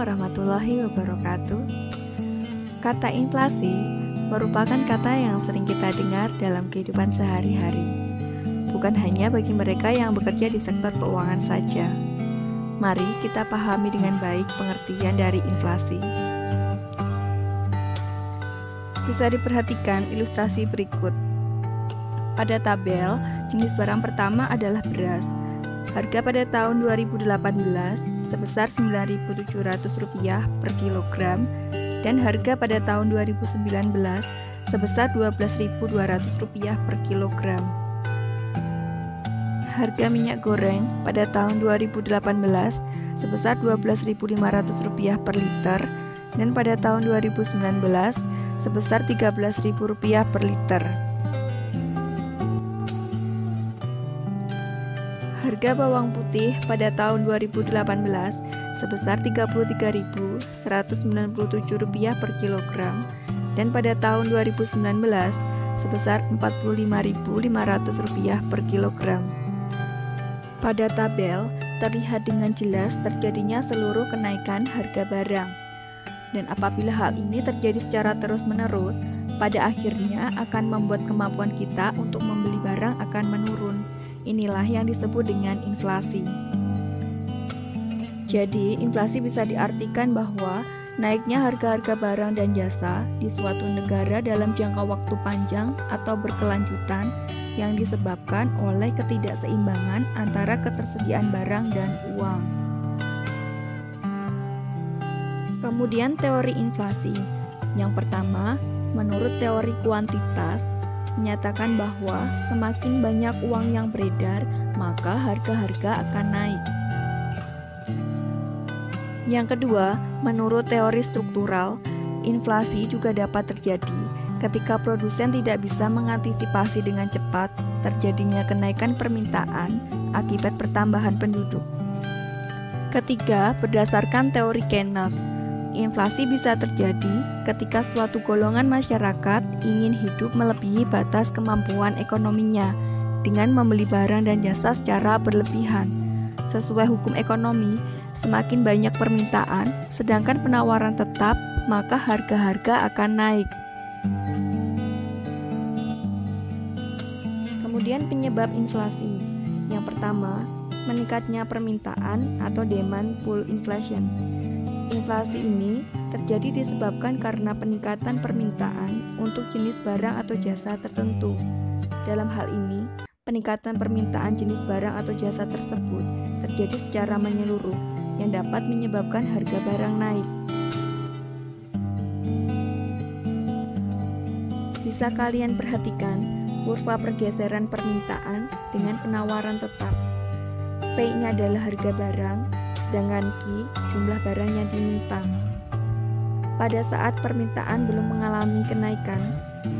warahmatullahi wabarakatuh. Kata inflasi merupakan kata yang sering kita dengar dalam kehidupan sehari-hari, bukan hanya bagi mereka yang bekerja di sektor keuangan saja. Mari kita pahami dengan baik pengertian dari inflasi. Bisa diperhatikan ilustrasi berikut. Pada tabel, jenis barang pertama adalah beras. Harga pada tahun 2018 sebesar Rp9.700 per kilogram dan harga pada tahun 2019 sebesar Rp12.200 per kilogram. Harga minyak goreng pada tahun 2018 sebesar Rp12.500 per liter dan pada tahun 2019 sebesar Rp13.000 per liter. Harga bawang putih pada tahun 2018 sebesar Rp33.197 per kilogram dan pada tahun 2019 sebesar Rp45.500 per kilogram. Pada tabel terlihat dengan jelas terjadinya seluruh kenaikan harga barang. Dan apabila hal ini terjadi secara terus-menerus, pada akhirnya akan membuat kemampuan kita untuk membeli barang akan menurun. Inilah yang disebut dengan inflasi. Jadi, inflasi bisa diartikan bahwa naiknya harga-harga barang dan jasa di suatu negara dalam jangka waktu panjang atau berkelanjutan yang disebabkan oleh ketidakseimbangan antara ketersediaan barang dan uang. Kemudian teori inflasi. Yang pertama, menurut teori kuantitas, menyatakan bahwa semakin banyak uang yang beredar, maka harga-harga akan naik. Yang kedua, menurut teori struktural, inflasi juga dapat terjadi ketika produsen tidak bisa mengantisipasi dengan cepat terjadinya kenaikan permintaan akibat pertambahan penduduk. Ketiga, berdasarkan teori Keynes, inflasi bisa terjadi ketika suatu golongan masyarakat ingin hidup melebihi batas kemampuan ekonominya dengan membeli barang dan jasa secara berlebihan. Sesuai hukum ekonomi, semakin banyak permintaan, sedangkan penawaran tetap, maka harga-harga akan naik. Kemudian penyebab inflasi. Yang pertama, meningkatnya permintaan atau demand pull inflation. Inflasi ini terjadi disebabkan karena peningkatan permintaan untuk jenis barang atau jasa tertentu. Dalam hal ini, peningkatan permintaan jenis barang atau jasa tersebut terjadi secara menyeluruh yang dapat menyebabkan harga barang naik. Bisa kalian perhatikan kurva pergeseran permintaan dengan penawaran tetap. P ini adalah harga barang, sedangkan Q jumlah barang yang diminta. Pada saat permintaan belum mengalami kenaikan,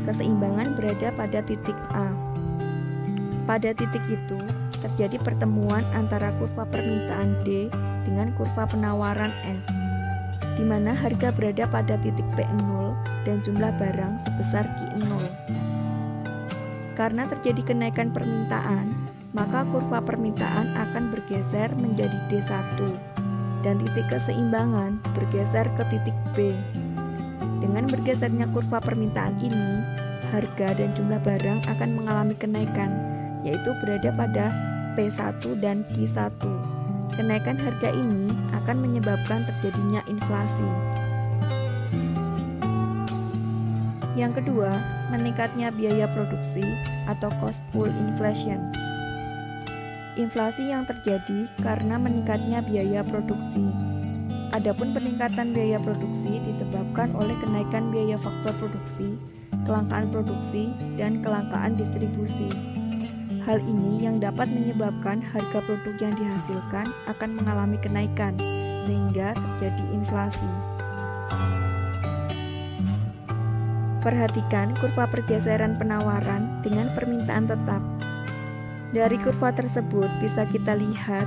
keseimbangan berada pada titik A. Pada titik itu, terjadi pertemuan antara kurva permintaan D dengan kurva penawaran S, di mana harga berada pada titik P0 dan jumlah barang sebesar Q0. Karena terjadi kenaikan permintaan, maka kurva permintaan akan bergeser menjadi D1 dan titik keseimbangan bergeser ke titik B. Dengan bergesernya kurva permintaan ini, harga dan jumlah barang akan mengalami kenaikan, yaitu berada pada P1 dan Q1. Kenaikan harga ini akan menyebabkan terjadinya inflasi. Yang kedua, meningkatnya biaya produksi atau cost pull inflation. Inflasi yang terjadi karena meningkatnya biaya produksi. Adapun peningkatan biaya produksi disebabkan oleh kenaikan biaya faktor produksi, kelangkaan produksi, dan kelangkaan distribusi. Hal ini yang dapat menyebabkan harga produk yang dihasilkan akan mengalami kenaikan, sehingga terjadi inflasi. Perhatikan kurva pergeseran penawaran dengan permintaan tetap. Dari kurva tersebut bisa kita lihat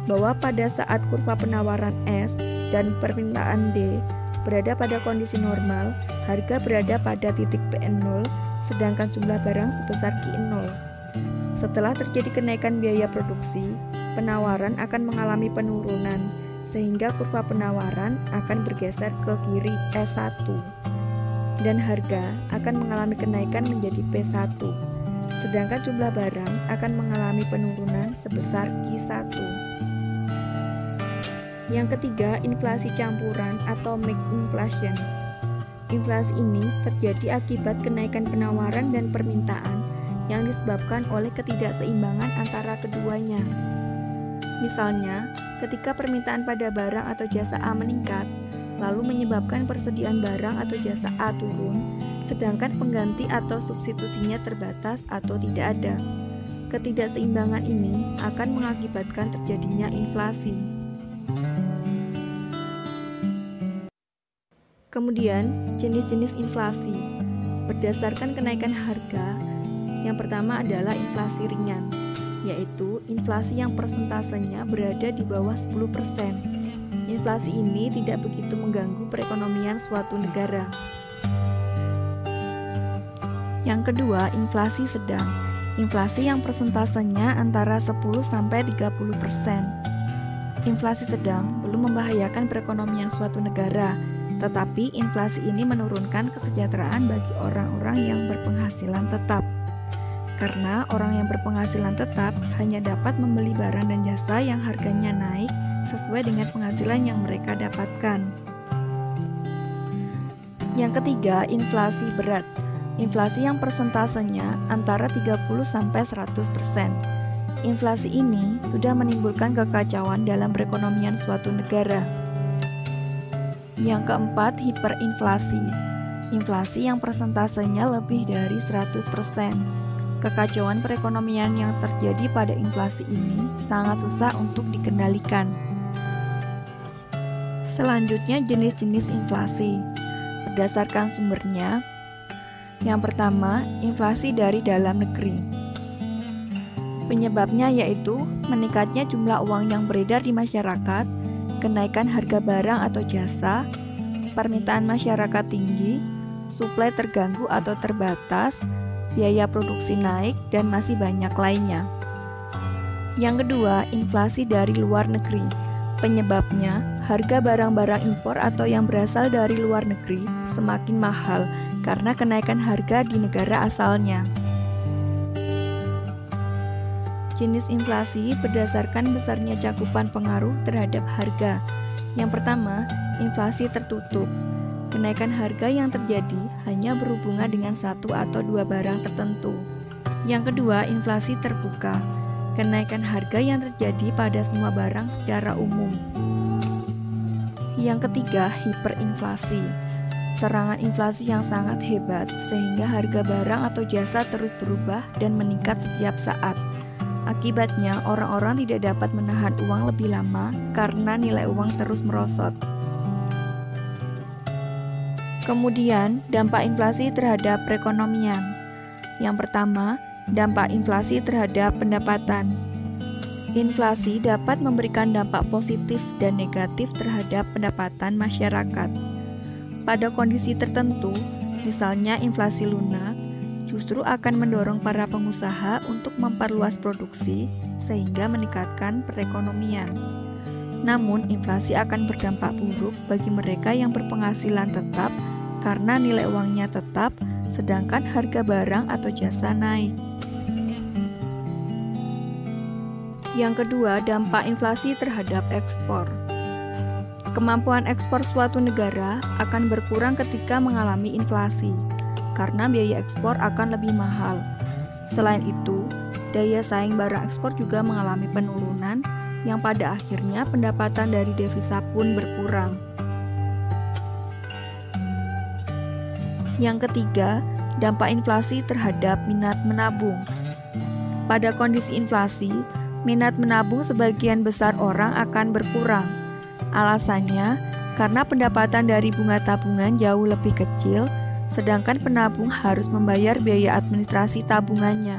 bahwa pada saat kurva penawaran S dan permintaan D berada pada kondisi normal, harga berada pada titik P0, sedangkan jumlah barang sebesar Q0. Setelah terjadi kenaikan biaya produksi, penawaran akan mengalami penurunan, sehingga kurva penawaran akan bergeser ke kiri S1 dan harga akan mengalami kenaikan menjadi P1, sedangkan jumlah barang akan mengalami penurunan sebesar Q1. Yang ketiga, inflasi campuran atau mixed inflation. Inflasi ini terjadi akibat kenaikan penawaran dan permintaan yang disebabkan oleh ketidakseimbangan antara keduanya. Misalnya, ketika permintaan pada barang atau jasa A meningkat, lalu menyebabkan persediaan barang atau jasa A turun, sedangkan pengganti atau substitusinya terbatas atau tidak ada. Ketidakseimbangan ini akan mengakibatkan terjadinya inflasi. Kemudian, jenis-jenis inflasi berdasarkan kenaikan harga. Yang pertama adalah inflasi ringan, yaitu inflasi yang persentasenya berada di bawah 10%. Inflasi ini tidak begitu mengganggu perekonomian suatu negara. Yang kedua, inflasi sedang. Inflasi yang persentasenya antara 10-30%. Inflasi sedang belum membahayakan perekonomian suatu negara, tetapi inflasi ini menurunkan kesejahteraan bagi orang-orang yang berpenghasilan tetap. Karena orang yang berpenghasilan tetap hanya dapat membeli barang dan jasa yang harganya naik sesuai dengan penghasilan yang mereka dapatkan. Yang ketiga, inflasi berat. Inflasi yang persentasenya antara 30-100%. Inflasi ini sudah menimbulkan kekacauan dalam perekonomian suatu negara. Yang keempat, hiperinflasi. Inflasi yang persentasenya lebih dari 100%. Kekacauan perekonomian yang terjadi pada inflasi ini sangat susah untuk dikendalikan. Selanjutnya, jenis-jenis inflasi. Berdasarkan sumbernya, yang pertama, inflasi dari dalam negeri. Penyebabnya yaitu meningkatnya jumlah uang yang beredar di masyarakat, kenaikan harga barang atau jasa, permintaan masyarakat tinggi, suplai terganggu atau terbatas, biaya produksi naik, dan masih banyak lainnya. Yang kedua, inflasi dari luar negeri. Penyebabnya, harga barang-barang impor atau yang berasal dari luar negeri semakin mahal karena kenaikan harga di negara asalnya. Jenis inflasi berdasarkan besarnya cakupan pengaruh terhadap harga. Yang pertama, inflasi tertutup. Kenaikan harga yang terjadi hanya berhubungan dengan satu atau dua barang tertentu. Yang kedua, inflasi terbuka. Kenaikan harga yang terjadi pada semua barang secara umum. Yang ketiga, hiperinflasi. Serangan inflasi yang sangat hebat sehingga harga barang atau jasa terus berubah dan meningkat setiap saat. Akibatnya, orang-orang tidak dapat menahan uang lebih lama karena nilai uang terus merosot. Kemudian, dampak inflasi terhadap perekonomian. Yang pertama, dampak inflasi terhadap pendapatan. Inflasi dapat memberikan dampak positif dan negatif terhadap pendapatan masyarakat. Pada kondisi tertentu, misalnya inflasi lunak, justru akan mendorong para pengusaha untuk memperluas produksi sehingga meningkatkan perekonomian. Namun, inflasi akan berdampak buruk bagi mereka yang berpenghasilan tetap karena nilai uangnya tetap, sedangkan harga barang atau jasa naik. Yang kedua, dampak inflasi terhadap ekspor. Kemampuan ekspor suatu negara akan berkurang ketika mengalami inflasi, karena biaya ekspor akan lebih mahal. Selain itu, daya saing barang ekspor juga mengalami penurunan, yang pada akhirnya pendapatan dari devisa pun berkurang. Yang ketiga, dampak inflasi terhadap minat menabung. Pada kondisi inflasi, minat menabung sebagian besar orang akan berkurang. Alasannya, karena pendapatan dari bunga tabungan jauh lebih kecil, sedangkan penabung harus membayar biaya administrasi tabungannya.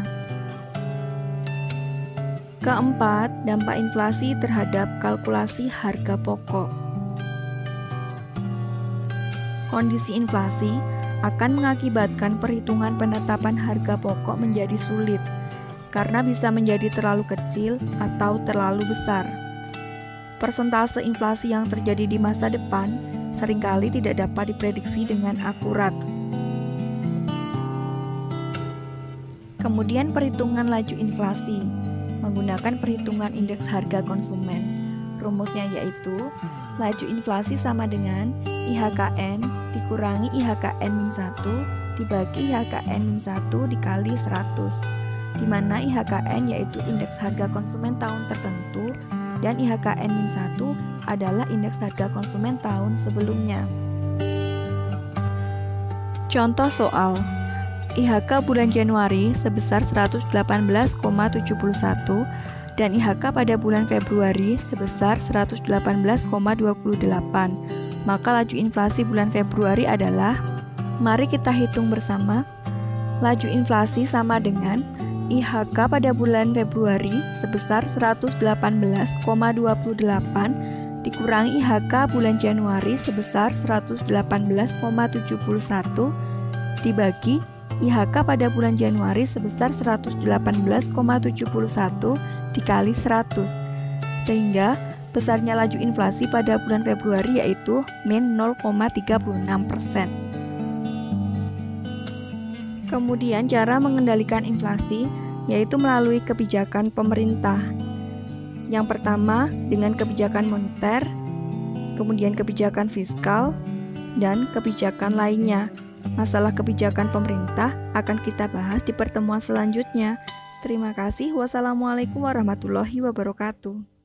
Keempat, dampak inflasi terhadap kalkulasi harga pokok. Kondisi inflasi akan mengakibatkan perhitungan penetapan harga pokok menjadi sulit, karena bisa menjadi terlalu kecil atau terlalu besar. persentase inflasi yang terjadi di masa depan seringkali tidak dapat diprediksi dengan akurat. Kemudian perhitungan laju inflasi menggunakan perhitungan indeks harga konsumen. Rumusnya yaitu laju inflasi sama dengan IHKN dikurangi IHKN-1 dibagi IHKN-1 dikali 100, di mana IHKN yaitu indeks harga konsumen tahun tertentu dan IHKN-1 adalah indeks harga konsumen tahun sebelumnya. Contoh soal, IHK bulan Januari sebesar 118,71 dan IHK pada bulan Februari sebesar 118,28. Maka laju inflasi bulan Februari adalah, mari kita hitung bersama. Laju inflasi sama dengan IHK pada bulan Februari sebesar 118,28 dikurangi IHK bulan Januari sebesar 118,71 dibagi IHK pada bulan Januari sebesar 118,71 dikali 100, sehingga besarnya laju inflasi pada bulan Februari yaitu min 0,36%. Kemudian cara mengendalikan inflasi yaitu melalui kebijakan pemerintah. Yang pertama dengan kebijakan moneter, kemudian kebijakan fiskal, dan kebijakan lainnya. Masalah kebijakan pemerintah akan kita bahas di pertemuan selanjutnya. Terima kasih. Wassalamualaikum warahmatullahi wabarakatuh.